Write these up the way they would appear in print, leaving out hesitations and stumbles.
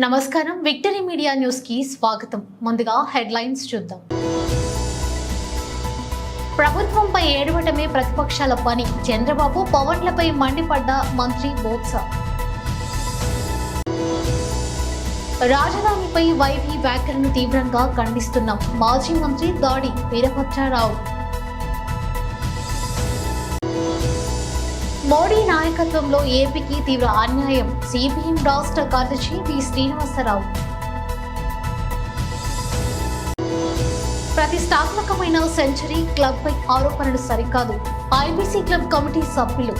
నమస్కారం victory media news కి స్వాగతం. ముందుగా హెడ్లైన్స్ చూద్దాం. ప్రభుత్వంపై ఏడవటమే ప్రతిపక్షాల పని. చంద్రబాబు పవన్లపై మండిపడ్డ మంత్రి బొత్స. రాజధానిపై వైవి వ్యాఖ్యలను తీవ్రంగా ఖండిస్తున్నాం. మాజీ మంత్రి దాడి వీరభద్రరావు. మోడీ నాయకత్వంలో ఏపీకి తీవ్ర అన్యాయం. సిపిఎం రాష్ట్ర కార్యదర్శి వి శ్రీనివాసరావు. ప్రతిష్టాత్మకమైన సెంచరీ క్లబ్ పై ఆరోపణలు సరికాదు. ఐబీసీ క్లబ్ కమిటీ సభ్యులు.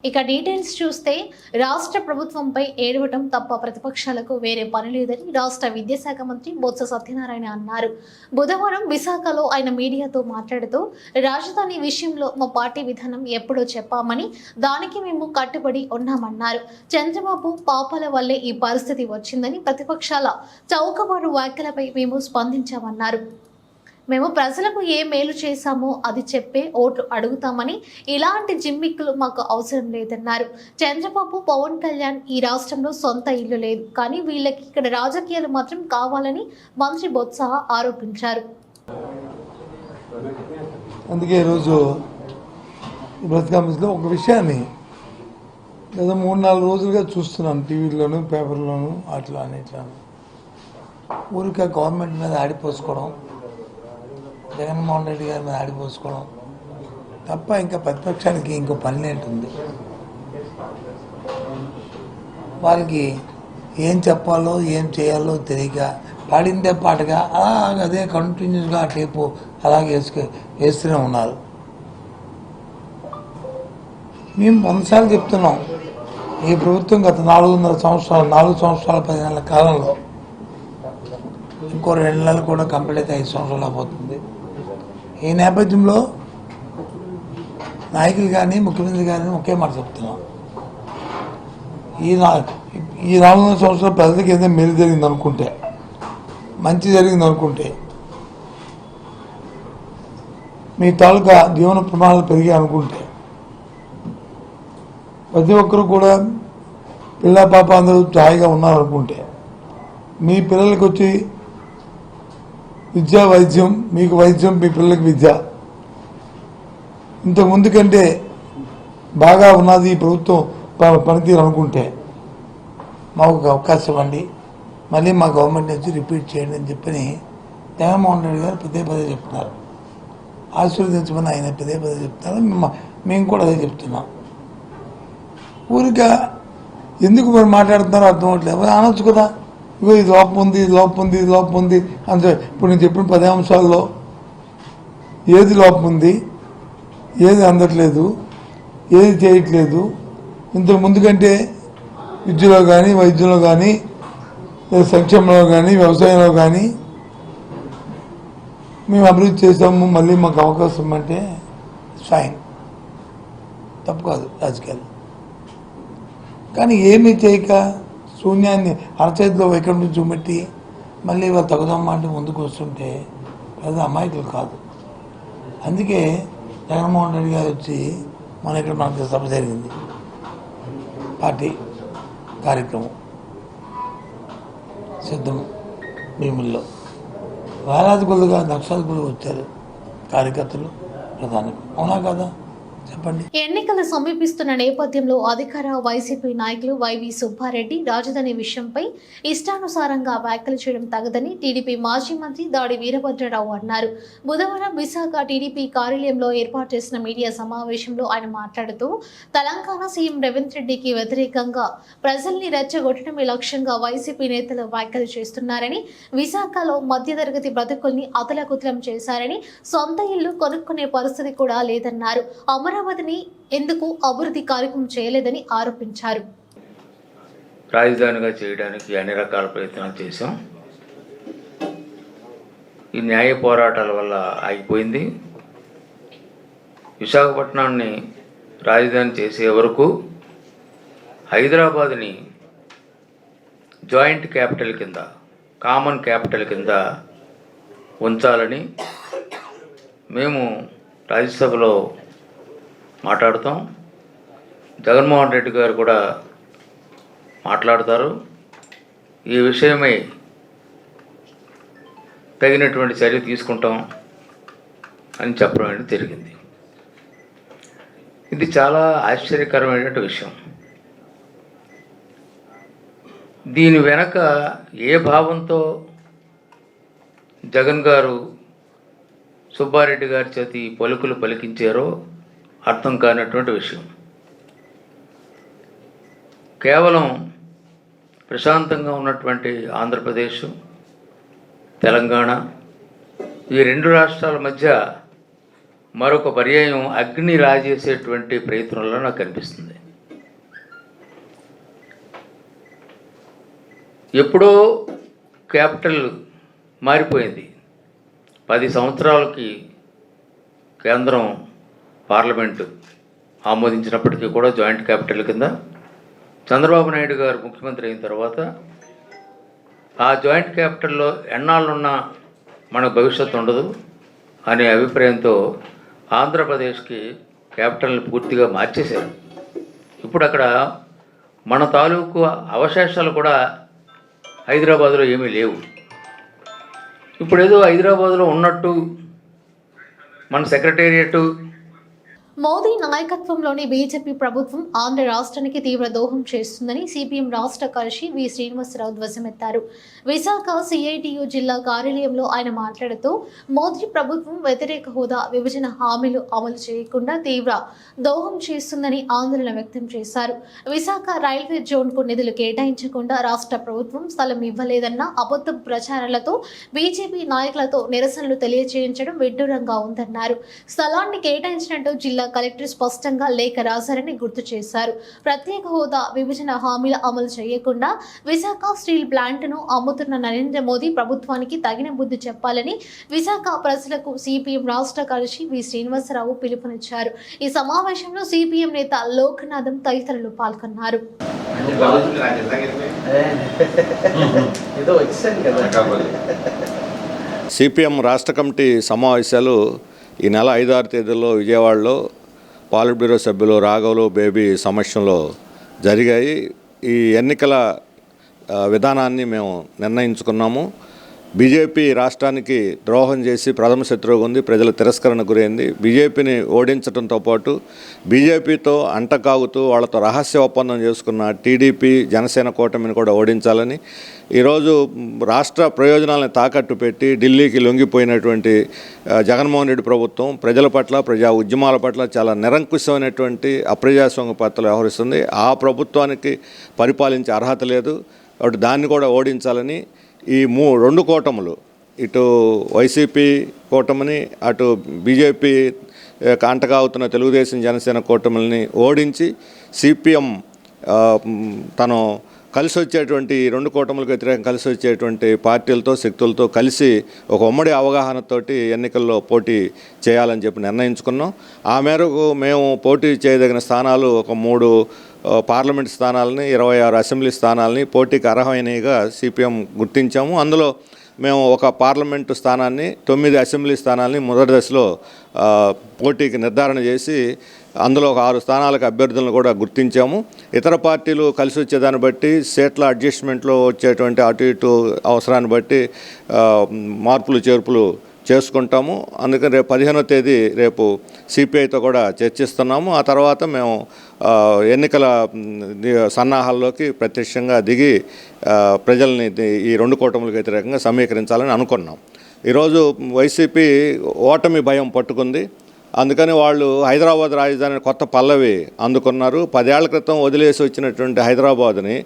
ఇక డీటెయిల్స్ చూస్తే రాష్ట్ర ప్రభుత్వంపై ఏడవటం తప్ప ప్రతిపక్షాలకు వేరే పని లేదని రాష్ట్ర విద్యాశాఖ మంత్రి బొత్స సత్యనారాయణ అన్నారు. బుధవారం విశాఖలో ఆయన మీడియాతో మాట్లాడుతూ రాజధాని విషయంలో మా పార్టీ విధానం ఎప్పుడో చెప్పామని దానికి మేము కట్టుబడి ఉన్నామన్నారు. చంద్రబాబు పాపాల వల్లే ఈ పరిస్థితి వచ్చిందని ప్రతిపక్షాల చౌకబారు వ్యాఖ్యలపై మేము స్పందించామన్నారు. మేము ప్రజలకు ఏ మేలు చేశామో అది చెప్పే ఓట్లు అడుగుతామని, ఇలాంటి జిమ్మిక్కులు మాకు అవసరం లేదన్నారు. చంద్రబాబు పవన్ కళ్యాణ్ ఈ రాష్ట్రంలో సొంత ఇల్లు లేదు, కానీ వీళ్ళకి ఇక్కడ రాజకీయాలు మాత్రం కావాలని మంత్రి బొత్స ఆరోపించారు. అందుకే ఈరోజు బ్రతికాంలో ఒక విషయాన్ని లేదా 3-4 రోజులుగా చూస్తున్నాను, టీవీలోను పేపర్లోను అట్లా అని ఇట్లా. ఊరికే గవర్నమెంట్ మీద ఆడిపోసుకోవడం, జగన్మోహన్ రెడ్డి గారి మీద ఆడిపోసుకోవడం తప్ప ఇంకా ప్రతిపక్షానికి ఇంకో పని ఏంటుంది? వాళ్ళకి ఏం చెప్పాలో ఏం చేయాలో తెలియక పాడిందే పాటగా అదే కంటిన్యూస్గా ఆ టేపు అలాగే వేస్తూనే ఉన్నారు. మేము 100 సార్లు చెప్తున్నాం, ఈ ప్రభుత్వం గత 4 సంవత్సరాల 10 నెలల కాలంలో ఇంకో 2 నెలలు కూడా కంప్లీట్ అయితే 5 సంవత్సరాలు అయిపోతుంది. ఈ నేపథ్యంలో నాయకులు కానీ ముఖ్యమంత్రి కానీ ఒకే మాట చెప్తున్నాం, ఈ 4 సంవత్సరాల ప్రజలకు ఏదైనా మేలు జరిగింది అనుకుంటే, మంచి జరిగింది అనుకుంటే, మీ తాలూకా జీవన ప్రమాణాలు పెరిగాయి అనుకుంటే, ప్రతి ఒక్కరు కూడా పిల్ల పాప అందరూ హాయిగా ఉన్నారనుకుంటే, మీ పిల్లలకి వచ్చి విద్య వైద్యం, మీకు వైద్యం, మీ పిల్లలకి విద్య ఇంతకుముందు కంటే బాగా ఉన్నది ఈ ప్రభుత్వం పనితీరు అనుకుంటే మాకు ఒక అవకాశం ఇవ్వండి, మళ్ళీ మా గవర్నమెంట్ నుంచి రిపీట్ చేయండి అని చెప్పని జగన్మోహన్ రెడ్డి గారు పదే చెప్తున్నారు. ఆశీర్వదించమని ఆయన పదే చెప్తున్నారు. మేము కూడా అదే చెప్తున్నాం. ఊరిగా ఎందుకు మరి మాట్లాడుతున్నారో అర్థం అవట్లేదు. అనొచ్చు కదా, ఇగో ఇది లోపం ఉంది అంటే ఇప్పుడు నేను చెప్పిన 10 అంశాల్లో ఏది లోపం ఉంది, ఏది అందట్లేదు, ఏది చేయట్లేదు, ఇంతకు ముందు కంటే విద్యలో కానీ వైద్యంలో కానీ సంక్షేమంలో కానీ వ్యవసాయంలో కానీ మేము అభివృద్ధి చేసాము, మళ్ళీ మాకు అవకాశం అంటే ఫైన్, తప్పు కాదు రాజకీయాలు. కానీ ఏమీ చేయక శూన్యాన్ని అరచేతిలో వైకుంఠం నుంచి చూపెట్టి మళ్ళీ వాళ్ళు తగుదమ్మా అంటే ముందుకు వస్తుంటే పెద్ద అమాయకులు కాదు. అందుకే జగన్మోహన్ రెడ్డి గారు వచ్చి మనకు సభ జరిగింది, పార్టీ కార్యక్రమం సిద్ధం భీముల్లో వేలాది కొద్దిగా లక్షల కొద్దిగా వచ్చారు కార్యకర్తలు, ప్రధాని. అవునా కదా చెప్పండి. ఎన్నికలు సమీపిస్తున్న నేపథ్యంలో అధికార వైసీపీ నాయకులు వైవి సుబ్బారెడ్డి రాజధాని విషయంపై ఇష్టానుసారంగా వ్యాఖ్యలు చేయడం తగదని టీడీపీ మాజీ మంత్రి దాడి వీరభద్రరావు అన్నారు. బుధవారం విశాఖ టీడీపీ కార్యాలయంలో ఏర్పాటు చేసిన మీడియా సమావేశంలో ఆయన మాట్లాడుతూ, తెలంగాణ సీఎం రేవంత్ రెడ్డికి వ్యతిరేకంగా ప్రజల్ని రెచ్చగొట్టడమే లక్ష్యంగా వైసీపీ నేతలు వ్యాఖ్యలు చేస్తున్నారని, విశాఖలో మధ్యతరగతి బ్రతుకుల్ని అతలకుతలం చేశారని, సొంత ఇల్లు కొనుక్కునే పరిస్థితి కూడా లేదన్నారు. అమరావతిని ఎందుకు అభివృద్ధి కార్యక్రమం చేయలేదని ఆరోపించారు. రాజధానిగా చేయడానికి అన్ని రకాల ప్రయత్నాలు చేశాం. ఈ న్యాయ పోరాటాల వల్ల ఆగిపోయింది. విశాఖపట్నాన్ని రాజధాని చేసే వరకు హైదరాబాద్ని జాయింట్ క్యాపిటల్ కింద, కామన్ క్యాపిటల్ కింద ఉంచాలని మేము రాజ్యసభలో మాట్లాడుతాం. జగన్మోహన్ రెడ్డి గారు కూడా మాట్లాడతారు. ఈ విషయమై తగినటువంటి చర్య తీసుకుంటాం అని చెప్పడం అనేది జరిగింది. ఇది చాలా ఆశ్చర్యకరమైనటువంటి విషయం. దీని వెనక ఏ భావంతో జగన్ గారు సుబ్బారెడ్డి గారి చేతి పలుకులు పలికించారో అర్థం కానటువంటి విషయం. కేవలం ప్రశాంతంగా ఉన్నటువంటి ఆంధ్రప్రదేశ్, తెలంగాణ, ఈ రెండు రాష్ట్రాల మధ్య మరొక పర్యాయం అగ్ని రాజేసేటువంటి ప్రయత్నంలో నాకు కనిపిస్తుంది. ఎప్పుడో క్యాపిటల్ మారిపోయింది. 10 సంవత్సరాలకి కేంద్రం పార్లమెంటు ఆమోదించినప్పటికీ కూడా జాయింట్ క్యాపిటల్ కింద చంద్రబాబు నాయుడు గారు ముఖ్యమంత్రి అయిన తర్వాత ఆ జాయింట్ క్యాపిటల్లో ఎన్నాళ్ళున్నా మనకు భవిష్యత్తు ఉండదు అనే అభిప్రాయంతో ఆంధ్రప్రదేశ్కి క్యాపిటల్ని పూర్తిగా మార్చేశారు. ఇప్పుడు అక్కడ మన తాలూకు అవశేషాలు కూడా హైదరాబాదులో ఏమీ లేవు. ఇప్పుడు ఏదో హైదరాబాదులో ఉన్నట్టు మన సెక్రటేరియట్. మోదీ నాయకత్వంలోని బీజేపీ ప్రభుత్వం ఆంధ్ర రాష్ట్రానికి తీవ్ర దోహం చేస్తుందని సిపిఎం రాష్ట్ర కార్యదర్శి వి శ్రీనివాసరావు ధ్వజమెత్తారు. విశాఖ సిఐటియు జిల్లా కార్యాలయంలో ఆయన మాట్లాడుతూ మోదీ ప్రభుత్వం వ్యతిరేక హోదా, విభజన హామీలు అమలు చేయకుండా తీవ్ర దోహం చేస్తుందని ఆందోళన వ్యక్తం చేశారు. విశాఖ రైల్వే జోన్కు నిధులు కేటాయించకుండా రాష్ట్ర ప్రభుత్వం స్థలం ఇవ్వలేదన్న అబద్ధ ప్రచారాలతో బీజేపీ నాయకులతో నిరసనలు తెలియజేయించడం విడ్డూరంగా ఉందన్నారు. స్థలాన్ని కేటాయించినట్టు జిల్లా కలెక్టర్ స్పష్టంగా లేఖ రాశారని గుర్తు చేశారు. ప్రత్యేక హోదా, విభజన హామీల అమలు చేయకుండా విశాఖ స్టీల్ ప్లాంట్ను అమ్ముతున్న నరేంద్ర మోదీ ప్రభుత్వానికి తగిన బుద్ధి చెప్పాలని విశాఖ ప్రజలకు సిపిఎం రాష్ట్ర కార్యదర్శి వి శ్రీనివాసరావు పిలుపునిచ్చారు. ఈ సమావేశంలో సిపిఎం నేత లోకనాథం తదితరులు పాల్గొన్నారు. సిపిఎం రాష్ట్ర కమిటీ సమావేశాలు ఈ నెల 5-6 తేదీల్లో విజయవాడలో పాలిట్ బ్యూరో సభ్యులు రాఘవులు బేబీ సమక్షంలో జరిగాయి. ఈ ఎన్నికల విధానాన్ని మేము నిర్ణయించుకున్నాము. బీజేపీ రాష్ట్రానికి ద్రోహం చేసి ప్రథమ శత్రువుగా ఉంది, ప్రజల తిరస్కరణ గురైంది. బీజేపీని ఓడించడంతో పాటు బీజేపీతో అంటకాగుతూ వాళ్ళతో రహస్య ఒప్పందం చేసుకున్న టీడీపీ, జనసేన కూటమిని కూడా ఓడించాలని ఈరోజు రాష్ట్ర ప్రయోజనాలను తాకట్టు పెట్టి ఢిల్లీకి లొంగిపోయినటువంటి జగన్మోహన్ రెడ్డి ప్రభుత్వం ప్రజల పట్ల, ప్రజా ఉద్యమాల పట్ల చాలా నిరంకుశమైనటువంటి అప్రజాస్వామ్య పద్ధతిలో వ్యవహరిస్తుంది. ఆ ప్రభుత్వానికి పరిపాలించే అర్హత లేదు. కాబట్టి దాన్ని కూడా ఓడించాలని ఈ 2 కూటములు, ఇటు వైసీపీ కూటమిని, అటు బీజేపీ కాంటకావుతున్న తెలుగుదేశం, జనసేన కూటమిని ఓడించి సిపిఎం తను కలిసి వచ్చేటువంటి 2 కూటములకు వ్యతిరేకంగా కలిసి వచ్చేటువంటి పార్టీలతో, శక్తులతో కలిసి ఒక ఉమ్మడి అవగాహనతోటి ఎన్నికల్లో పోటీ చేయాలని చెప్పి నిర్ణయించుకున్నాం. ఆ మేరకు మేము పోటీ చేయదగిన స్థానాలు ఒక 3 పార్లమెంట్ స్థానాలని, 26 అసెంబ్లీ స్థానాలని పోటీకి అర్హమైనవిగా సిపిఎం గుర్తించాము. అందులో మేము ఒక పార్లమెంటు స్థానాన్ని, 9 అసెంబ్లీ స్థానాలని మొదటి దశలో పోటీకి నిర్ధారణ చేసి అందులో ఒక 6 స్థానాలకు అభ్యర్థులను కూడా గుర్తించాము. ఇతర పార్టీలు కలిసి వచ్చేదాన్ని బట్టి సీట్ల అడ్జస్ట్మెంట్లో వచ్చేటువంటి అటు ఇటు అవసరాన్ని బట్టి మార్పులు చేర్పులు చేసుకుంటాము. అందుకని రేపు 15వ తేదీ రేపు సిపిఐతో కూడా చర్చిస్తున్నాము. ఆ తర్వాత మేము ఎన్నికల సన్నాహాల్లోకి ప్రత్యక్షంగా దిగి ప్రజల్ని ఈ 2 కూటములకు వ్యతిరేకంగా సమీకరించాలని అనుకున్నాం. ఈరోజు వైసీపీ ఓటమి భయం పట్టుకుంది. అందుకని వాళ్ళు హైదరాబాద్ రాజధాని కొత్త పల్లవి అందుకున్నారు. 10 ఏళ్ల క్రితం వదిలేసి వచ్చినటువంటి హైదరాబాద్ని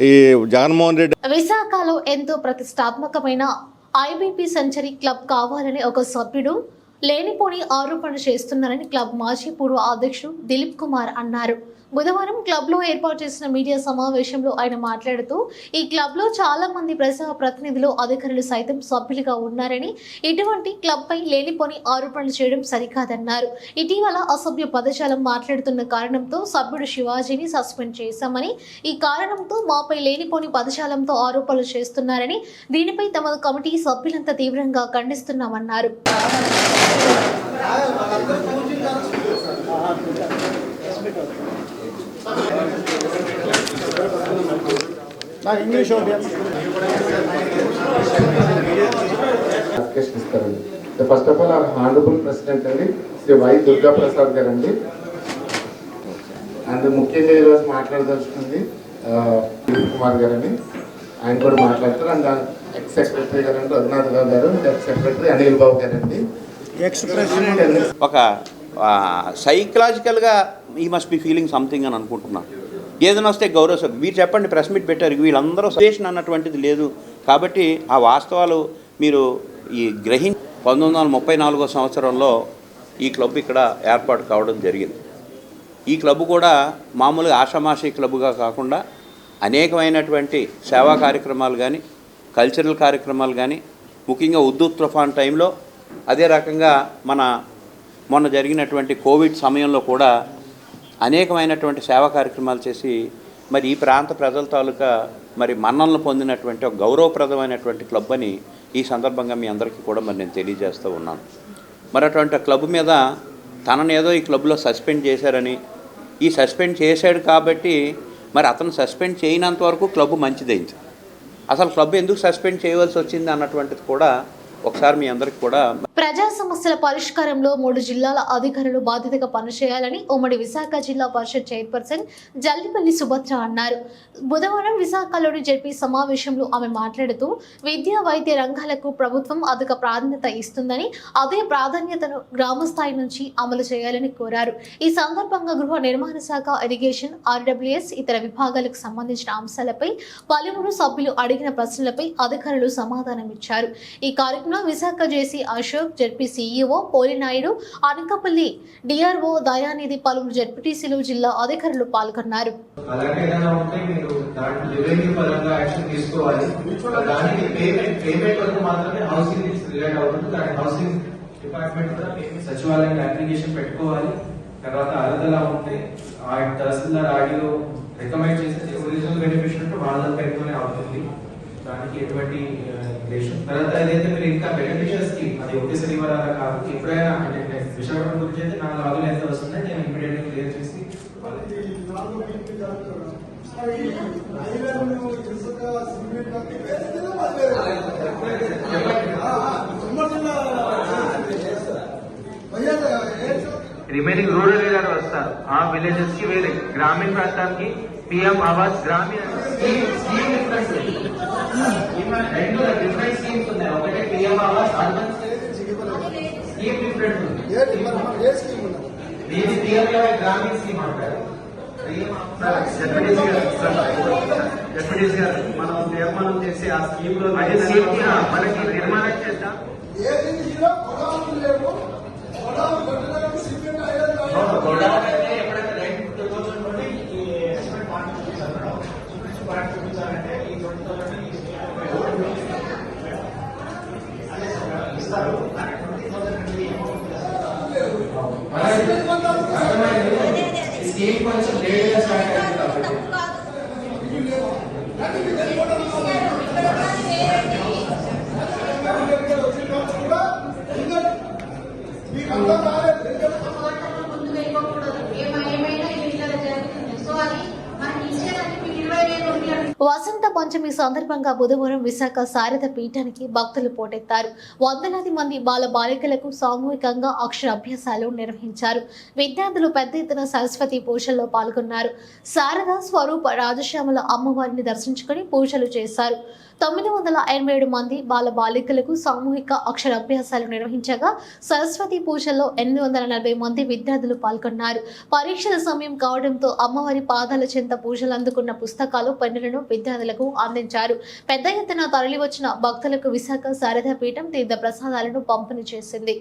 ఈ జగన్మోహన్ రెడ్డి విశాఖలో ఎంతో ప్రతిష్టాత్మకమైన ఐబీపీ సెంచరీ క్లబ్ కావాలని ఒక సభ్యుడు లేనిపోని ఆరోపణలు చేస్తున్నారని క్లబ్ మాజీ పూర్వ అధ్యక్షుడు దిలీప్ కుమార్ అన్నారు. బుధవారం క్లబ్లో ఏర్పాటు చేసిన మీడియా సమావేశంలో ఆయన మాట్లాడుతూ ఈ క్లబ్లో చాలా మంది ప్రజా ప్రతినిధులు, అధికారులు సైతం సభ్యులుగా ఉన్నారని, ఇటువంటి క్లబ్పై లేనిపోని ఆరోపణలు చేయడం సరికాదన్నారు. ఇటీవల అసభ్య పదజాలం మాట్లాడుతున్న కారణంతో సభ్యుడు శివాజీని సస్పెండ్ చేశామని, ఈ కారణంతో మాపై లేనిపోని పదజాలంతో ఆరోపణలు చేస్తున్నారని, దీనిపై తమ కమిటీ సభ్యులంతా తీవ్రంగా ఖండిస్తున్నామన్నారు. ఇస్తారండి. First of all honourable president అండి శ్రీ వై దుర్గా ప్రసాద్ గారు అండి. అండ్ ముఖ్యంగా ఈరోజు మాట్లాడదలుచుకుంది కుమార్ గారు అని, ఆయన కూడా మాట్లాడతారు. అండ్ ఎక్స్ సెక్రటరీ గారు అంటే రఘునాథ్ రావు గారు, ఎక్స్ సెక్రటరీ అనిల్ బాబు గారు అండి. ఒక సైకలాజికల్గా ఈ మస్ట్ బి ఫీలింగ్ సంథింగ్ అని అనుకుంటున్నాను. ఏదైనా వస్తే గౌరవ మీరు చెప్పండి, ప్రెస్ మీట్ పెట్టారు, వీళ్ళందరూ సజెషన్ అన్నటువంటిది లేదు. కాబట్టి ఆ వాస్తవాలు మీరు ఈ 1934 సంవత్సరంలో ఈ క్లబ్ ఇక్కడ ఏర్పాటు కావడం జరిగింది. ఈ క్లబ్ కూడా మామూలుగా ఆషామాషి క్లబ్గా కాకుండా అనేకమైనటువంటి సేవా కార్యక్రమాలు కానీ, కల్చరల్ కార్యక్రమాలు కానీ, ముఖ్యంగా ఉర్దూ తుఫాన్ టైంలో, అదే రకంగా మొన్న జరిగినటువంటి కోవిడ్ సమయంలో కూడా అనేకమైనటువంటి సేవా కార్యక్రమాలు చేసి మరి ఈ ప్రాంత ప్రజల తాలూకా మరి మన్ననలు పొందినటువంటి ఒక గౌరవప్రదమైనటువంటి క్లబ్ అని ఈ సందర్భంగా మీ అందరికీ కూడా మరి నేను తెలియజేస్తూ ఉన్నాను. మరి అటువంటి క్లబ్ మీద తనని ఏదో ఈ క్లబ్లో సస్పెండ్ చేశారని, ఈ సస్పెండ్ చేశాడు కాబట్టి మరి అతను సస్పెండ్ చేయనంత వరకు క్లబ్ మంచిదైంది. అసలు క్లబ్ ఎందుకు సస్పెండ్ చేయవలసి వచ్చింది అన్నటువంటిది కూడా ఒకసారి మీ అందరికి కూడా. ప్రజా సమస్యల పరిష్కారంలో 3 జిల్లాల అధికారులు బాధ్యతగా పనిచేయాలని ఉమ్మడి విశాఖ జిల్లా పరిషత్ చైర్పర్సన్ జల్లిపల్లి సుభద్ర అన్నారు. బుధవారం విశాఖలోని జడ్పీ సమావేశంలో ఆమె మాట్లాడుతూ విద్యా వైద్య రంగాలకు ప్రభుత్వం అధిక ప్రాధాన్యత ఇస్తుందని, అదే ప్రాధాన్యతను గ్రామ స్థాయి నుంచి అమలు చేయాలని కోరారు. ఈ సందర్భంగా గృహ నిర్మాణ శాఖ, ఇరిగేషన్, ఆర్డబ్ల్యూఎస్ ఇతర విభాగాలకు సంబంధించిన అంశాలపై పలువురు సభ్యులు అడిగిన ప్రశ్నలపై అధికారులు సమాధానమిచ్చారు. ఈ కార్యక్రమంలో Visakha JC Ashok, ZP CEO Polinaidu, Anakapalli DRO Dayanidhi, పలువురు జడ్పీటీసీలు, జిల్లా అధికారులు పాల్గొన్నారు. సచివాలయానికి అప్లికేషన్ పెట్టుకోవాలి. తర్వాత అర్హతలా ఉంటే ఆ తహసీల్దార్ ఆడియో రికమెండ్ చేస్తే ఒరిజినల్ బెనిఫిషియరీ వాళ్ళ పేరుతోనే అవుతుంది. దానికి ఎటువంటి తర్వాత ఏదైతే మీరు ఇంకా బెనిఫిషియర్స్ కి అది ఒకేసారి ఇవ్వాలా కాదు, ఎప్పుడైనా అంటే విశాఖపట్నం గురించి అయితే 4 లాగులు ఎంత వస్తుందో నేను ఇమీడియట్ గా క్లియర్ చేసి రిమైనింగ్ రూరల్ ఏరియాలో వస్తారు. ఆ విలేజెస్ కి వేరే, గ్రామీణ ప్రాంతానికి పిఎం ఆవాస్ గ్రామీణ స్కీమ్ రెండు డిఫరెంట్ స్కీమ్స్ ఉన్నాయి. ఒకటి PM Awas urban scheme different ఉంది. దీని పిఎం గ్రామీణ స్కీమ్ అంటారు. జడ్పీటీసీ గారు మనం నిర్మాణం చేసి ఆ స్కీమ్ లో మనకి నిర్మాణం చేద్దాం. ఎప్పుడైతే రైట్ 2000 ఈ ఎస్టిమేట్ పార్ట్ చూపించాలంటే ఈ 20,000 ఇస్తారు. స్కీమ్ కొంచెం లేట్గా స్టార్ట్ అయింది కాబట్టి వసంత పంచమి సందర్భంగా బుధవారం విశాఖ శారద పీఠానికి భక్తులు పోటెత్తారు. వందలాది మంది బాల బాలికలకు సామూహికంగా అక్షర అభ్యాసాలు నిర్వహించారు. విద్యార్థులు పెద్ద ఎత్తున సరస్వతి పూజల్లో పాల్గొన్నారు. శారద స్వరూప రాజశ్యామల అమ్మవారిని దర్శించుకుని పూజలు చేశారు. 987 మంది బాల బాలికలకు సామూహిక అక్షర అభ్యాసాలు నిర్వహించగా సరస్వతి పూజల్లో 840 మంది విద్యార్థులు పాల్గొన్నారు. పరీక్షల సమయం కావడంతో అమ్మవారి పాదాల చెంత పూజలు అందుకున్న పుస్తకాలు, పెన్నులను విద్యార్థులకు అందించారు. పెద్ద ఎత్తున తరలివచ్చిన భక్తులకు విశాఖ శారదా పీఠం తీర్థ ప్రసాదాలను పంపిణీ చేసింది.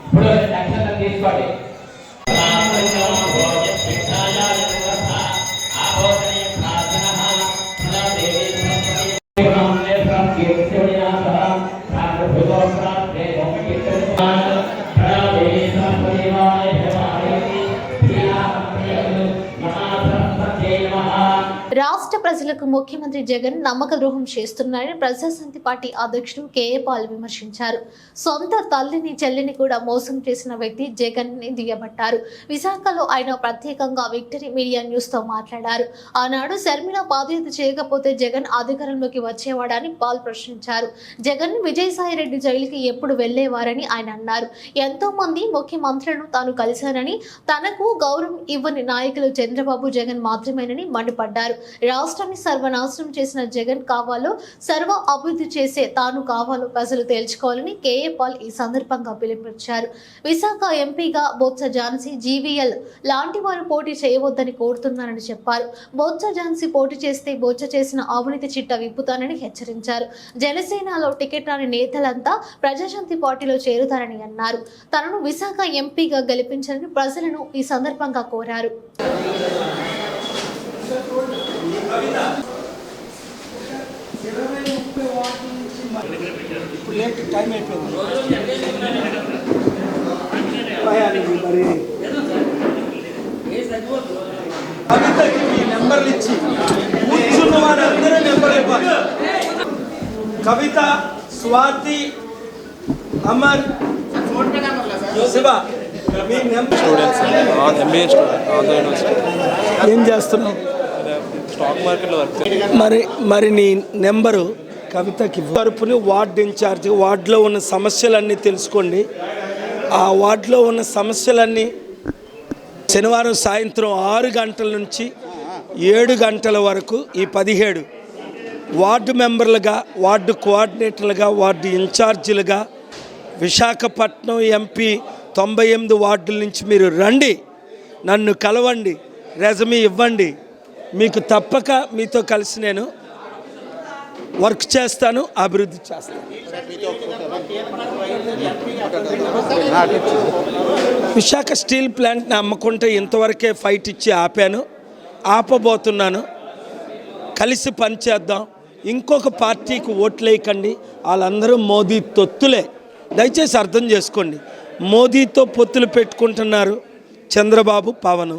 ఇప్పుడు నక్షత్రం తీసుకోండి. ప్రజలకు ముఖ్యమంత్రి జగన్ నమ్మక ద్రోహం చేస్తున్నారని ప్రజాశాంతి పార్టీ అధ్యక్షుడు కేఏ పాల్ విమర్శించారు. సొంత తల్లిని చెల్లిని కూడా మోసం చేసిన వ్యక్తి జగన్ ని దుయ్యబట్టారు. విశాఖలో ఆయన ప్రత్యేకంగా విక్టరీ మీడియా న్యూస్ తో మాట్లాడారు. ఆనాడు శర్మిల పాదయాత్ర చేయకపోతే జగన్ అధికారంలోకి వచ్చేవాడని పాల్ ప్రశ్నించారు. జగన్ విజయసాయి రెడ్డి జైలుకి ఎప్పుడు వెళ్లేవారని ఆయన అన్నారు. ఎంతో మంది ముఖ్యమంత్రులను తాను కలిశానని, తనకు గౌరవం ఇవ్వని నాయకులు చంద్రబాబు జగన్ మాత్రమేనని మండిపడ్డారు. రాష్ట్రాన్ని సర్వనాశనం చేసిన జగన్ కావాలో, సర్వ అభివృద్ధి చేసే తాను కావాలో ప్రజలు తేల్చుకోవాలని కేఏ పాల్ ఈ సందర్భంగా పిలుపునిచ్చారు. విశాఖ ఎంపీగా బొత్స ఝాన్సీ, జీవీఎల్ లాంటి వారు పోటీ చేయవద్దని కోరుతున్నారని చెప్పారు. బొత్స ఝాన్సీ పోటీ చేస్తే బొత్స చేసిన అవినీతి చిట్ట విప్పుతానని హెచ్చరించారు. జనసేనలో టికెట్ రాని నేతలంతా ప్రజాశాంతి పార్టీలో చేరుతారని అన్నారు. తనను విశాఖ ఎంపీగా గెలిపించాలని ప్రజలను ఈ సందర్భంగా కోరారు. కవితకి మీ నెంబర్లు ఇచ్చి కూర్చున్న వారందరూ నెంబర్ ఇవ్వాలి. కవిత, స్వాతి, అమర్, శివ, మీ నెంబర్. ఏం చేస్తున్నావు? స్టాక్ మార్కెట్లో వర్క్. మరి నీ నెంబరు కవితకి తరపుని వార్డు ఇన్ఛార్జ్, వార్డులో ఉన్న సమస్యలన్నీ తెలుసుకోండి. ఆ వార్డులో ఉన్న సమస్యలన్నీ శనివారం సాయంత్రం 6 గంటల నుంచి 7 గంటల వరకు ఈ 17 వార్డు మెంబర్లుగా, వార్డు కోఆర్డినేటర్లుగా, వార్డు ఇన్ఛార్జీలుగా విశాఖపట్నం ఎంపీ 98 వార్డుల నుంచి మీరు రండి, నన్ను కలవండి, రెజమీ ఇవ్వండి. మీకు తప్పక మీతో కలిసి నేను వర్క్ చేస్తాను, అభివృద్ధి చేస్తాను. విశాఖ స్టీల్ ప్లాంట్ని అమ్మకుంటే ఇంతవరకే ఫైట్ ఇచ్చి ఆపాను, ఆపబోతున్నాను. కలిసి పనిచేద్దాం. ఇంకొక పార్టీకి ఓట్లేయకండి, వాళ్ళందరూ మోదీ తొత్తులే. దయచేసి అర్థం చేసుకోండి. మోదీతో పొత్తులు పెట్టుకుంటున్నారు చంద్రబాబు, పవన్.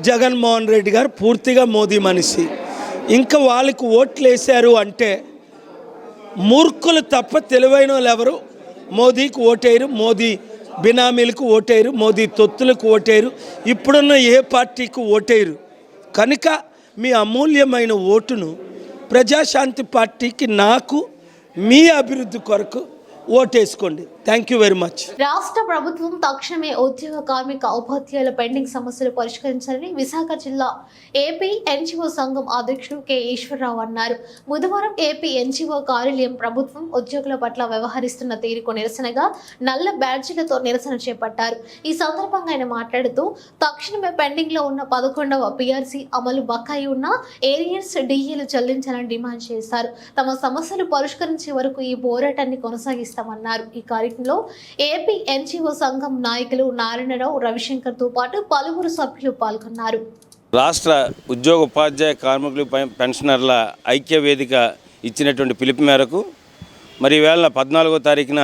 జగన్మోహన్ రెడ్డి గారు పూర్తిగా మోదీ మనిషి. ఇంకా వాళ్ళకి ఓట్లు వేశారు అంటే మూర్ఖులు తప్ప తెలివైన వాళ్ళు ఎవరు మోదీకి ఓటేయరు, మోదీ బినామీలకు ఓటేయరు, మోదీ తొత్తులకు ఓటేయరు, ఇప్పుడున్న ఏ పార్టీకి ఓటేయరు. కనుక మీ అమూల్యమైన ఓటును ప్రజాశాంతి పార్టీకి, నాకు, మీ అభివృద్ధి కొరకు ఓటేసుకోండి. Thank you very much. రాష్ట్ర ప్రభుత్వం తక్షణమే ఉద్యోగ, కార్మిక, ఉపాధ్యాయుల పెండింగ్ సమస్యలు పరిష్కరించాలని విశాఖ జిల్లా ఏపీ ఎన్జిఓ సంఘం అధ్యక్షుడు కె ఈశ్వరరావు అన్నారు. బుధవారం ఏపీ ఎన్జిఓ కార్యాలయం ప్రభుత్వం ఉద్యోగుల పట్ల వ్యవహరిస్తున్న తీరుకు నిరసనగా నల్ల బ్యాడ్జీలతో నిరసన చేపట్టారు. ఈ సందర్భంగా ఆయన మాట్లాడుతూ, తక్షణమే పెండింగ్ లో ఉన్న 11వ పిఆర్సీ అమలు బకాయి ఉన్న ఏరియర్స్ డిఏలు చెల్లించాలని డిమాండ్ చేశారు. తమ సమస్యలు పరిష్కరించే వరకు ఈ పోరాటాన్ని కొనసాగిస్తామన్నారు. ఈ కార్యక్రమంలో ఏపీ ఎన్జిఓ సంఘం నాయకులు నారాయణరావు, రవిశంకర్తో పాటు పలువురు సభ్యులు పాల్గొన్నారు. రాష్ట్ర ఉద్యోగ, ఉపాధ్యాయ, కార్మికులు, పెన్షనర్ల ఐక్య వేదిక ఇచ్చినటువంటి పిలుపు మేరకు మరి ఈవేళ 14వ తారీఖున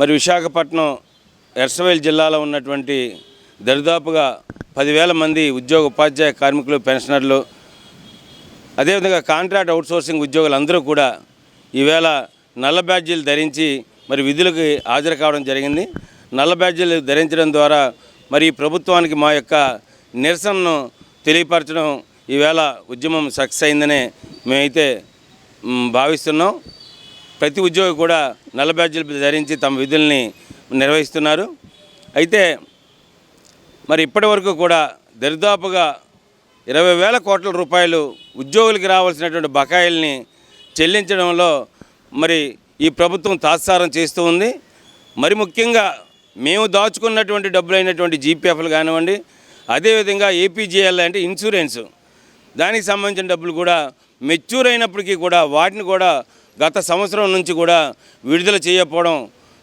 మరి విశాఖపట్నం ఎర్సవేల్ జిల్లాలో ఉన్నటువంటి దరిదాపుగా 10,000 మంది ఉద్యోగ, ఉపాధ్యాయ, కార్మికులు, పెన్షనర్లు, అదేవిధంగా కాంట్రాక్ట్ అవుట్సోర్సింగ్ ఉద్యోగులు అందరూ కూడా ఈవేళ నల్ల బ్యాడ్జీలు ధరించి మరి విధులకు హాజరు కావడం జరిగింది. నల్ల బ్యాడ్జీలు ధరించడం ద్వారా మరి ప్రభుత్వానికి మా యొక్క నిరసనను తెలియపరచడం ఈవేళ ఉద్యమం సక్సెస్ అయిందనే మేమైతే భావిస్తున్నాం. ప్రతి ఉద్యోగి కూడా నల్ల బ్యాడ్జీలు ధరించి తమ విధుల్ని నిర్వహిస్తున్నారు. అయితే మరి ఇప్పటి వరకు కూడా దరిదాపుగా 20,000 కోట్ల రూపాయలు ఉద్యోగులకి రావాల్సినటువంటి బకాయిల్ని చెల్లించడంలో మరి ఈ ప్రభుత్వం తాత్సారం చేస్తూ ఉంది. మరి ముఖ్యంగా మేము దాచుకున్నటువంటి డబ్బులైనటువంటి జీపీఎఫ్లు కానివ్వండి, అదేవిధంగా ఏపీజీఎల్ అంటే ఇన్సూరెన్స్, దానికి సంబంధించిన డబ్బులు కూడా మెచ్యూర్ అయినప్పటికీ కూడా వాటిని కూడా గత సంవత్సరం నుంచి కూడా విడుదల చేయకపోవడం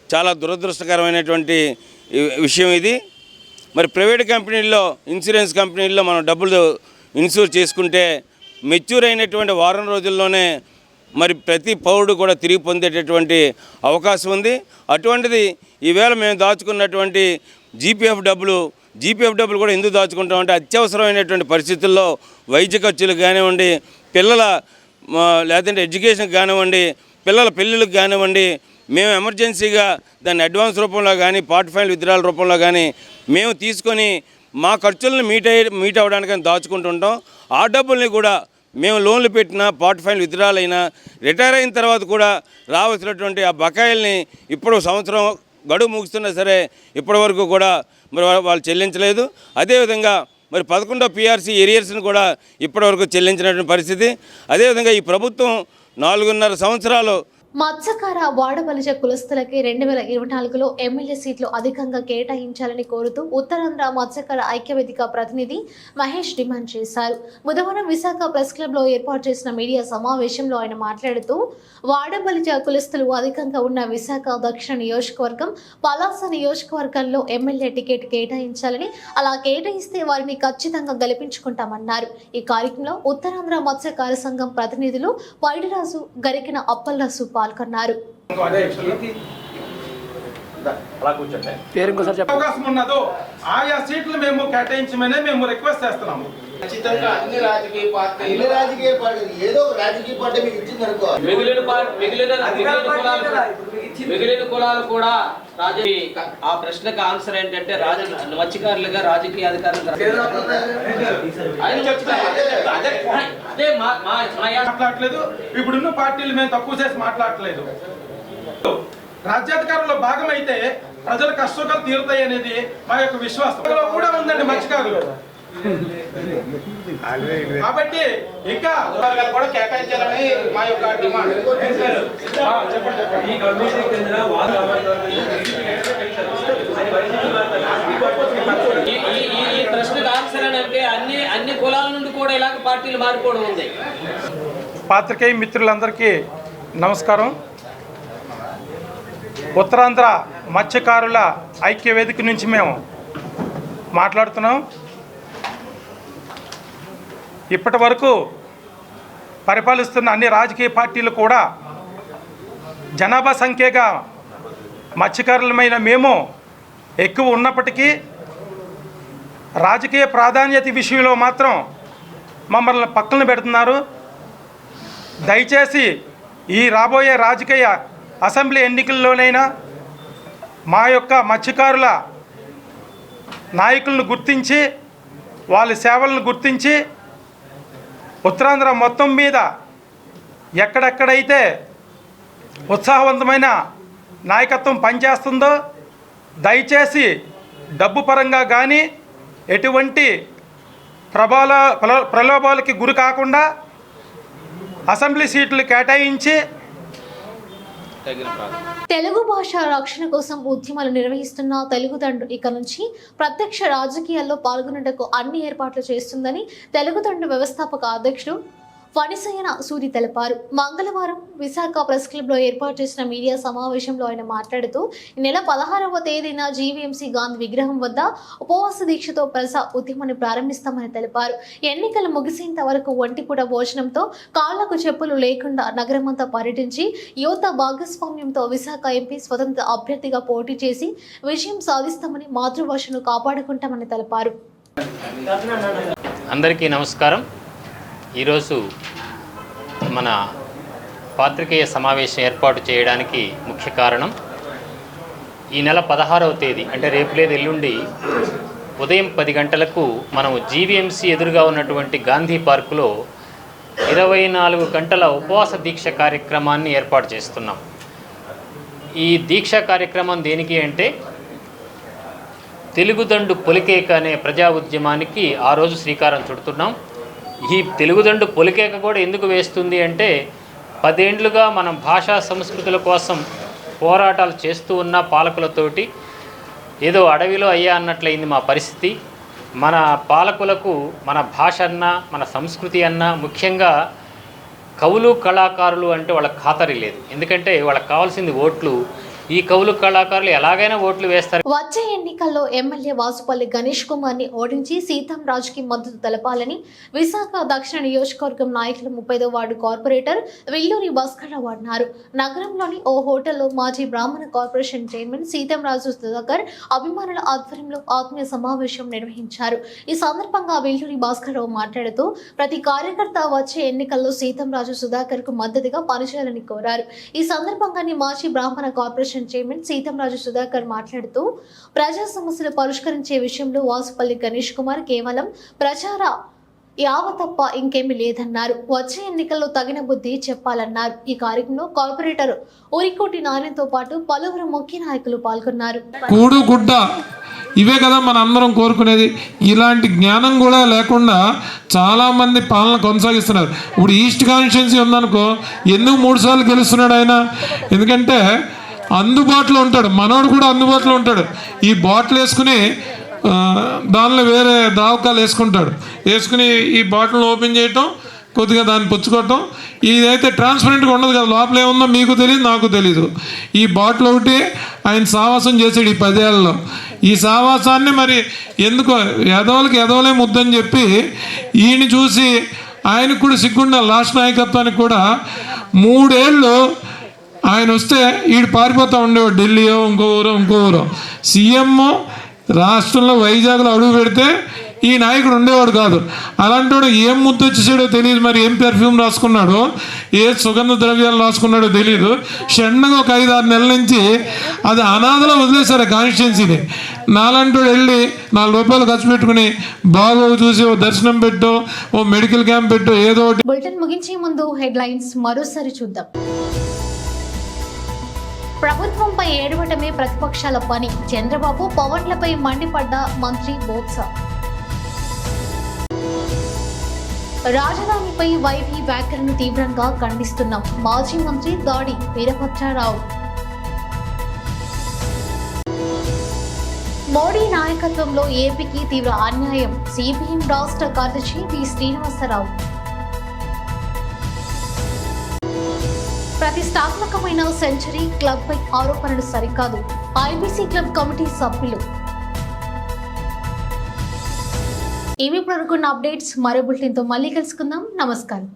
చాలా దురదృష్టకరమైనటువంటి విషయం ఇది. మరి ప్రైవేట్ కంపెనీల్లో, ఇన్సూరెన్స్ కంపెనీల్లో మనం డబ్బులు ఇన్సూర్ చేసుకుంటే మెచ్యూర్ అయినటువంటి వారం రోజుల్లోనే మరి ప్రతి పౌరుడు కూడా తిరిగి పొందేటటువంటి అవకాశం ఉంది. అటువంటిది ఈవేళ మేము దాచుకున్నటువంటి జీపీఎఫ్ డబ్బులు జీపీఎఫ్ డబ్బులు కూడా ఎందుకు దాచుకుంటామంటే అత్యవసరమైనటువంటి పరిస్థితుల్లో వైద్య ఖర్చులకు కానివ్వండి, పిల్లల లేదంటే ఎడ్యుకేషన్కి కానివ్వండి, పిల్లల పెళ్ళిళ్ళకి కానివ్వండి, మేము ఎమర్జెన్సీగా దాన్ని అడ్వాన్స్ రూపంలో కానీ పార్ట్ ఫైల్ విత్డ్రాల్ రూపంలో కానీ మేము తీసుకొని మా ఖర్చులను మీట్ అవ్వడానికి దాచుకుంటుంటాం. ఆ డబ్బుల్ని కూడా మేము లోన్లు పెట్టినా పార్ట్ ఫైల్ విత్డ్రాల్ అయినా రిటైర్ అయిన తర్వాత కూడా రావాల్సినటువంటి ఆ బకాయిల్ని ఇప్పుడు సంవత్సరం గడువు ముగుస్తున్నా సరే ఇప్పటి వరకు కూడా మరి వాళ్ళు చెల్లించలేదు. అదేవిధంగా మరి 11వ పిఆర్సీ ఏరియర్స్ని కూడా ఇప్పటివరకు చెల్లించినటువంటి పరిస్థితి. అదేవిధంగా ఈ ప్రభుత్వం 4.5 సంవత్సరాలు మత్స్యకార వాడబలిజ కులస్తులకి 2024లో ఎమ్మెల్యే సీట్లు అధికంగా కేటాయించాలని కోరుతూ ఉత్తరాంధ్ర మత్స్యకార ఐక్యవేదిక ప్రతినిధి మహేష్ డిమాండ్ చేశారు. బుధవారం విశాఖ ప్రెస్ క్లబ్లో ఏర్పాటు చేసిన మీడియా సమావేశంలో ఆయన మాట్లాడుతూ వాడబలిజ కులస్తులు అధికంగా ఉన్న విశాఖ దక్షిణ నియోజకవర్గం, పలాస నియోజకవర్గంలో ఎమ్మెల్యే టికెట్ కేటాయించాలని, అలా కేటాయిస్తే వారిని ఖచ్చితంగా గెలిపించుకుంటామన్నారు. ఈ కార్యక్రమంలో ఉత్తరాంధ్ర మత్స్యకార సంఘం ప్రతినిధులు పైడిరాజు, గరికిన అప్పలరాజు పాల్గొన్నారు. అవకాశం ఉన్నదో ఆయా సీట్లు మేము కేటాయించమని మేము రిక్వెస్ట్ చేస్తున్నాము. ఖచ్చితంగా అన్ని రాజకీయ పార్టీలు ఏదో రాజకీయ పార్టీ మీకు ఇచ్చింది అనుకో, మిగిలిన కులాలు కూడా ఆ ప్రశ్నకు ఆన్సర్ ఏంటంటే మత్స్యకారులుగా రాజకీయ అధికారులు మాట్లాడలేదు. ఇప్పుడున్న పార్టీలు మేము తక్కువ చేసి మాట్లాడలేదు. రాజ్యాధికారంలో భాగమైతే ప్రజల కష్టాలు తీరుతాయి అనేది మా యొక్క విశ్వాసం కూడా ఉందండి మత్స్యకారులు. కాబట్టి ఇంకా కూడా కేటాయించాలని మా యొక్క డిమాండ్. ఈ ప్రశ్నకు ఆన్సర్ అంటే అన్ని కులాల నుండి కూడా ఇలాగ పార్టీలు మారిపోవడం ఉంది. పాత్రికేయ మిత్రులందరికీ నమస్కారం. ఉత్తరాంధ్ర మత్స్యకారుల ఐక్యవేదిక నుంచి మేము మాట్లాడుతున్నాం. ఇప్పటి వరకు పరిపాలిస్తున్న అన్ని రాజకీయ పార్టీలు కూడా జనాభా సంఖ్యగా మత్స్యకారులమైన మేము ఎక్కువ ఉన్నప్పటికీ రాజకీయ ప్రాధాన్యత విషయంలో మాత్రం మమ్మల్ని పక్కన పెడుతున్నారు. దయచేసి ఈ రాబోయే రాజకీయ అసెంబ్లీ ఎన్నికల్లోనైనా మా యొక్క మత్స్యకారుల నాయకులను గుర్తించి వాళ్ళ సేవలను గుర్తించి ఉత్తరాంధ్ర మొత్తం మీద ఎక్కడెక్కడైతే ఉత్సాహవంతమైన నాయకత్వం పనిచేస్తుందో దయచేసి డబ్బు పరంగా కానీ ఎటువంటి ప్రలోభాలకి గురి కాకుండా అసెంబ్లీ సీట్లు కేటాయించి తెలుగు భాష రక్షణ కోసం ఉద్యమాలు నిర్వహిస్తున్న తెలుగుదండు ఇక నుంచి ప్రత్యక్ష రాజకీయాల్లో పాల్గొనేందుకు అన్ని ఏర్పాట్లు చేస్తుందని తెలుగుదండు వ్యవస్థాపక అధ్యక్షుడు ఫణిసయ్యన సూది తెలిపారు. మంగళవారం విశాఖ ప్రెస్ క్లబ్లో ఏర్పాటు చేసిన మీడియా సమావేశంలో ఆయన మాట్లాడుతూ ఈ నెల 16వ తేదీన జీవీఎంసీ గాంధీ విగ్రహం వద్ద ఉపవాస దీక్షతో ప్రజా ఉద్యమాన్ని ప్రారంభిస్తామని తెలిపారు. ఎన్నికలు ముగిసేంత వరకు ఒంటిపూట భోజనంతో కాళ్లకు చెప్పులు లేకుండా నగరమంతా పర్యటించి యువత భాగస్వామ్యంతో విశాఖ ఎంపీ స్వతంత్ర అభ్యర్థిగా పోటీ చేసి విజయం సాధిస్తామని, మాతృభాషను కాపాడుకుంటామని తెలిపారు. అందరికీ నమస్కారం. ఈరోజు మన పాత్రికేయ సమావేశం ఏర్పాటు చేయడానికి ముఖ్య కారణం ఈ నెల 16వ తేదీ అంటే రేపు లేదు ఎల్లుండి ఉదయం 10 గంటలకు మనం జీవీఎంసీ ఎదురుగా ఉన్నటువంటి గాంధీ పార్కులో 24 గంటల ఉపవాస దీక్ష కార్యక్రమాన్ని ఏర్పాటు చేస్తున్నాం. ఈ దీక్షా కార్యక్రమం దేనికి అంటే తెలుగుదండు పొలికేక అనే ప్రజా ఉద్యమానికి ఆ రోజు శ్రీకారం చుడుతున్నాం. ఈ తెలుగుదండు పొలికేక కూడా ఎందుకు వేస్తుంది అంటే 10 ఏళ్లుగా మనం భాషా సంస్కృతుల కోసం పోరాటాలు చేస్తూ ఉన్న పాలకులతోటి ఏదో అడవిలో అయ్యా అన్నట్లయింది మా పరిస్థితి. మన పాలకులకు మన భాష అన్నా మన సంస్కృతి అన్నా ముఖ్యంగా కవులు కళాకారులు అంటే వాళ్ళకి ఖాతరీ లేదు. ఎందుకంటే వాళ్ళకి కావాల్సింది ఓట్లు. ఈ కవులు కళాకారులు ఎలాగైనా ఓట్లు వేస్తారు. వచ్చే ఎన్నికల్లో ఎమ్మెల్యే వాసుపల్లి గణేష్ కుమార్ ని ఓడించి సీతం రాజుకి మద్దతు తెలపాలని విశాఖ దక్షిణ నియోజకవర్గం నాయకులు 35వ వార్డు కార్పొరేటర్ విల్లూరి భాస్కర్రావు అన్నారు. నగరంలోని ఓ హోటల్లో మాజీ బ్రాహ్మణ కార్పొరేషన్ చైర్మన్ సీతం రాజు సుధాకర్ అభిమానుల ఆధ్వర్యంలో ఆత్మీయ సమావేశం నిర్వహించారు. ఈ సందర్భంగా విల్లూరి భాస్కర్రావు మాట్లాడుతూ ప్రతి కార్యకర్త వచ్చే ఎన్నికల్లో సీతం రాజు సుధాకర్ కు మద్దతుగా పనిచేయాలని కోరారు. ఈ సందర్భంగానే మాజీ బ్రాహ్మణ కార్పొరేషన్ చైర్మన్ సీతంరాజు సుధాకర్ మాట్లాడుతూ ప్రజా సమస్యలు పరిష్కరించే విషయంలో వాసుపల్లి గణేష్ కుమార్ కేవలం ప్రచార యావ తప్ప ఇంకేమీ లేదన్నారు. వచ్చే ఎన్నికల్లో తగిన బుద్ధి చెప్పాలన్నారు. ఈ కార్యక్రమంలో కార్పొరేటర్ ఊరికోటి నారాయణతో పాటు పలువురు ముఖ్య నాయకులు పాల్గొన్నారు. కూడు గుడ్డ ఇవే కదా మన అందరం కోరుకునేది. ఇలాంటి జ్ఞానం కూడా లేకుండా చాలామంది పాలన కొనసాగిస్తున్నారు. ఇప్పుడు ఈస్ట్ కాన్స్టిట్యున్సీ ఉందనుకో, ఎందుకు 3 సార్లు గెలుస్తున్నాడు ఆయన? ఎందుకంటే అందుబాటులో ఉంటాడు, మనోడు కూడా అందుబాటులో ఉంటాడు. ఈ బాటిల్ వేసుకుని దానిలో వేరే దావకాలు వేసుకుని ఈ బాటిల్ని ఓపెన్ చేయటం, కొద్దిగా దాన్ని పుచ్చుకోవటం. ఇదైతే ట్రాన్స్పరెంట్గా ఉండదు కదా, లోపల ఏముందో మీకు తెలియదు, నాకు తెలీదు. ఈ బాటిల్ ఒకటి ఆయన సావాసం చేసాడు ఈ 10 ఏళ్ళలో. ఈ సావాసాన్ని మరి ఎందుకు ఎదవలే ముద్దని చెప్పి ఈయన చూసి ఆయనకు కూడా సిగ్గుండ లాస్ట్ నాయకత్వానికి కూడా 3 ఏళ్ళు ఆయన వస్తే ఈడు పారిపోతూ ఉండేవాడు. ఢిల్లీయో ఇంకో ఊరో సీఎం రాష్ట్రంలో వైజాగ్లో అడుగు పెడితే ఈ నాయకుడు ఉండేవాడు కాదు. అలాంటి వాడు ఏం ముద్దు వచ్చేసాడో తెలియదు, మరి ఏం పెర్ఫ్యూమ్ రాసుకున్నాడో, ఏ సుగంధ ద్రవ్యాలు రాసుకున్నాడో తెలియదు. షెండగా ఒక 5-6 నెలల నుంచి అది అనాథలో వదిలేశారు కాన్స్టిట్యున్సీని. నాలాంటి వాడు వెళ్ళి 4 రూపాయలు ఖర్చు పెట్టుకుని బాగో చూసి ఓ దర్శనం పెట్టో, ఓ మెడికల్ క్యాంప్ పెట్టో, ఏదో ఒకటి. బులెటిన్ ముగించే ముందు హెడ్లైన్స్ మరోసారి చూద్దాం. ప్రభుత్వంపై ఏడవటమే ప్రతిపక్షాల పని. చంద్రబాబు పవన్లపై మండిపడ్డ మంత్రి బోత్స. రాజధానిపై వైవి వ్యాఖ్యలను తీవ్రంగా ఖండిస్తున్నాం. మాజీ మంత్రి దాడి వీరభద్రరావు. మోడీ నాయకత్వంలో ఏపీకి తీవ్ర అన్యాయం. సిపిఎం రాష్ట్ర కార్యదర్శి వి శ్రీనివాసరావు. ప్రతిష్టాత్మకమైన సెంచరీ క్లబ్ పై ఆరోపణలు సరికాదు. ఐబీసీ క్లబ్ కమిటీ సభ్యులు. ఇవి ఇప్పుడు అనుకున్న అప్డేట్స్. మరో బులెటిన్తో మళ్ళీ కలుసుకుందాం. నమస్కారం.